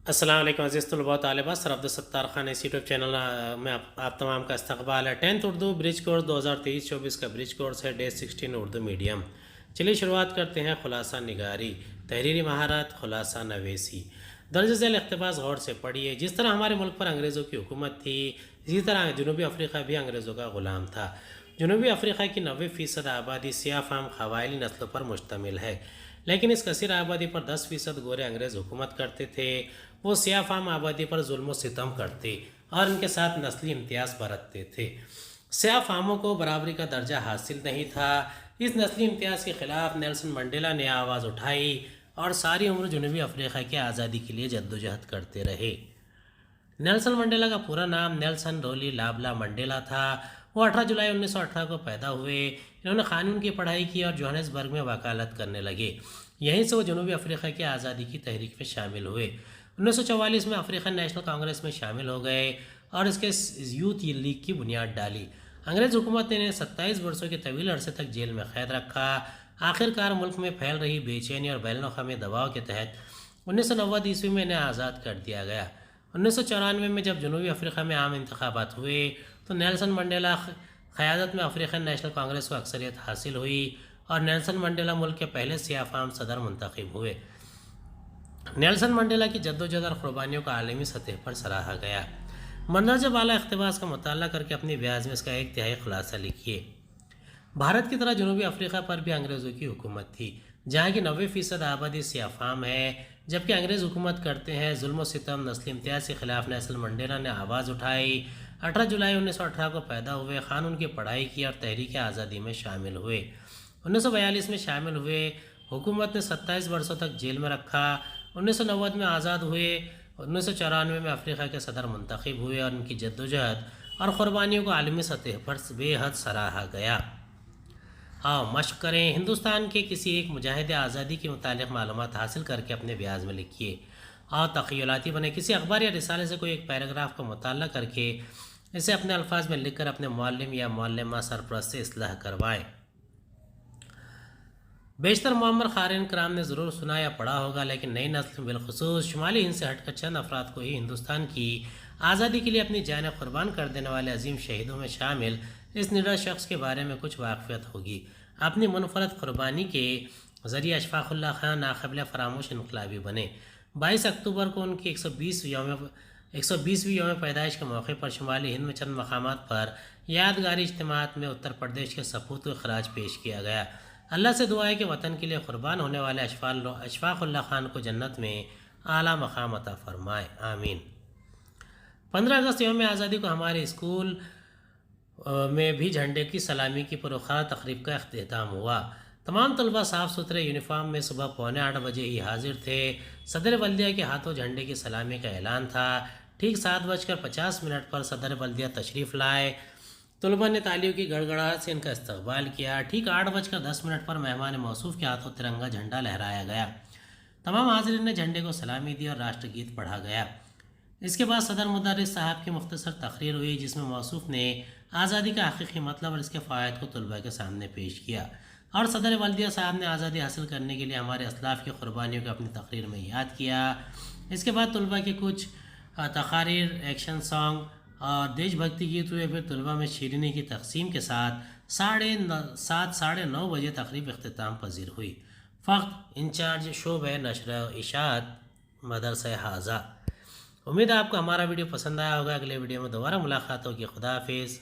السلام علیکم عزیز طلباء و طالبات، سر عبدالستار خان اس یوٹیوب چینل میں آپ تمام کا استقبال ہے۔ 10th اردو برج کورس 2023-24 کا برج کورس ہے، ڈے 16 اردو میڈیم۔ چلیے شروعات کرتے ہیں۔ خلاصہ نگاری، تحریری مہارت، خلاصہ نویسی۔ درج ذیل اقتباس غور سے پڑھیے۔ جس طرح ہمارے ملک پر انگریزوں کی حکومت تھی، اسی طرح جنوبی افریقہ بھی انگریزوں کا غلام تھا۔ جنوبی افریقہ کی 90% آبادی سیاہ فام قبائلی نسلوں پر مشتمل ہے، لیکن اس کثیر آبادی پر 10% گورے انگریز حکومت کرتے تھے۔ وہ سیاہ فام آبادی پر ظلم و ستم کرتے اور ان کے ساتھ نسلی امتیاز برتتے تھے۔ سیاہ فاموں کو برابری کا درجہ حاصل نہیں تھا۔ اس نسلی امتیاز کے خلاف نیلسن منڈیلا نے آواز اٹھائی اور ساری عمر جنوبی افریقہ کی آزادی کے لیے جدوجہد کرتے رہے۔ نیلسن منڈیلا کا پورا نام نیلسن رولی لابلا منڈیلا تھا۔ وہ 18 جولائی 1918 کو پیدا ہوئے۔ انہوں نے قانون کی پڑھائی کی اور جوہانسبرگ میں وکالت کرنے لگے۔ یہیں سے وہ جنوبی افریقہ کی آزادی کی تحریک میں شامل ہوئے۔ 1944 میں افریقن نیشنل کانگریس میں شامل ہو گئے اور اس کے یوتھ لیگ کی بنیاد ڈالی۔ انگریز حکومت نے انہیں 27 برسوں کے طویل عرصے تک جیل میں قید رکھا۔ آخر کار ملک میں پھیل رہی بے چینی اور بین الاقوامی دباؤ کے تحت 1990 میں انہیں آزاد کر دیا گیا۔ 1994 میں جب جنوبی افریقہ میں عام انتخابات ہوئے تو نیلسن منڈیلا قیادت میں افریقن نیشنل کانگریس کو اکثریت حاصل ہوئی اور نیلسن منڈیلا ملک کے پہلے سیاہ فام صدر منتخب ہوئے۔ نیلسن منڈیلا کی جدوجہد اور قربانیوں کو عالمی سطح پر سراہا گیا۔ مندرجہ بالا اقتباس کا مطالعہ کر کے اپنی بیاض میں اس کا 1/3 خلاصہ لکھیے۔ بھارت کی طرح جنوبی افریقہ پر بھی انگریزوں کی حکومت تھی، جہاں کی 90% آبادی سیاہ فام ہے۔ جبکہ انگریز حکومت کرتے ہیں، ظلم و ستم، نسلی امتیاز کے خلاف نیلسن منڈیلا نے آواز اٹھائی۔ 18 جولائی 1918 کو پیدا ہوئے، قانون کی پڑھائی کی اور تحریک آزادی میں شامل ہوئے۔ 1942 میں شامل ہوئے، حکومت نے 27 برسوں تک جیل میں رکھا۔ 1990 میں آزاد ہوئے۔ 1994 میں افریقہ کے صدر منتخب ہوئے اور ان کی جدوجہد اور قربانیوں کو عالمی سطح پر بے حد سراہا گیا۔ آؤ مشق کریں۔ ہندوستان کے کسی ایک مجاہد آزادی کے متعلق معلومات حاصل کر کے اپنے بیاض میں لکھیے۔ اور تخیلاتی بنیں۔ کسی اخبار یا رسالے سے کوئی ایک پیراگراف کا مطالعہ کر کے اسے اپنے الفاظ میں لکھ کر اپنے معلم یا معلمہ سرپرست سے اصلاح کروائیں۔ بیشتر معمر قارئین کرام نے ضرور سنا یا پڑھا ہوگا، لیکن نئی نسل بالخصوص شمالی ہند سے ہٹ کر چند افراد کو ہی ہندوستان کی آزادی کے لیے اپنی جانیں قربان کر دینے والے عظیم شہیدوں میں شامل اس نڈر شخص کے بارے میں کچھ واقفیت ہوگی۔ اپنی منفرد قربانی کے ذریعے اشفاق اللہ خان ناقابل فراموش انقلابی بنے۔ 22 اکتوبر کو ان کی 120ویں یوم پیدائش کے موقع پر شمالی ہند میں چند مقامات پر یادگاری اجتماعات میں اتر پردیش کے سپوت کو خراج پیش کیا گیا۔ اللہ سے دعا ہے کہ وطن کے لیے قربان ہونے والے اشفاق اللہ خان کو جنت میں اعلیٰ مقام عطا فرمائے، آمین۔ 15 اگست یوم آزادی کو ہمارے اسکول میں بھی جھنڈے کی سلامی کی پروخار تقریب کا اختتام ہوا۔ تمام طلباء صاف ستھرے یونیفارم میں صبح 7:45 بجے ہی حاضر تھے۔ صدر بلدیہ کے ہاتھوں جھنڈے کی سلامی کا اعلان تھا۔ ٹھیک 7:50 پر صدر بلدیہ تشریف لائے۔ طلباء نے تالیوں کی گڑگڑاہٹ سے ان کا استقبال کیا۔ ٹھیک 8:10 پر مہمان موصوف کے ہاتھوں ترنگا جھنڈا لہرایا گیا۔ تمام حاضرین نے جھنڈے کو سلامی دی اور راشٹر گیت پڑھا گیا۔ اس کے بعد صدر مدرس صاحب کی مختصر تقریر ہوئی، جس میں موصوف نے آزادی کا حقیقی مطلب اور اس کے فوائد کو طلباء کے سامنے پیش کیا، اور صدر بلدیہ صاحب نے آزادی حاصل کرنے کے لیے ہمارے اسلاف کی قربانیوں کو اپنی تقریر میں یاد کیا۔ اس کے بعد طلباء کے کچھ تقاریر، ایکشن سانگ اور دیش بھکتی گیت ہوئے۔ پھر طلباء میں شیرینی کی تقسیم کے ساتھ 7:30 بجے تقریب اختتام پذیر ہوئی۔ فخر انچارج شعبہ نشر و اشاعت مدرسہ حاضہ۔ امید ہے آپ کو ہمارا ویڈیو پسند آیا ہوگا۔ اگلے ویڈیو میں دوبارہ ملاقات ہوگی۔ خدا حافظ۔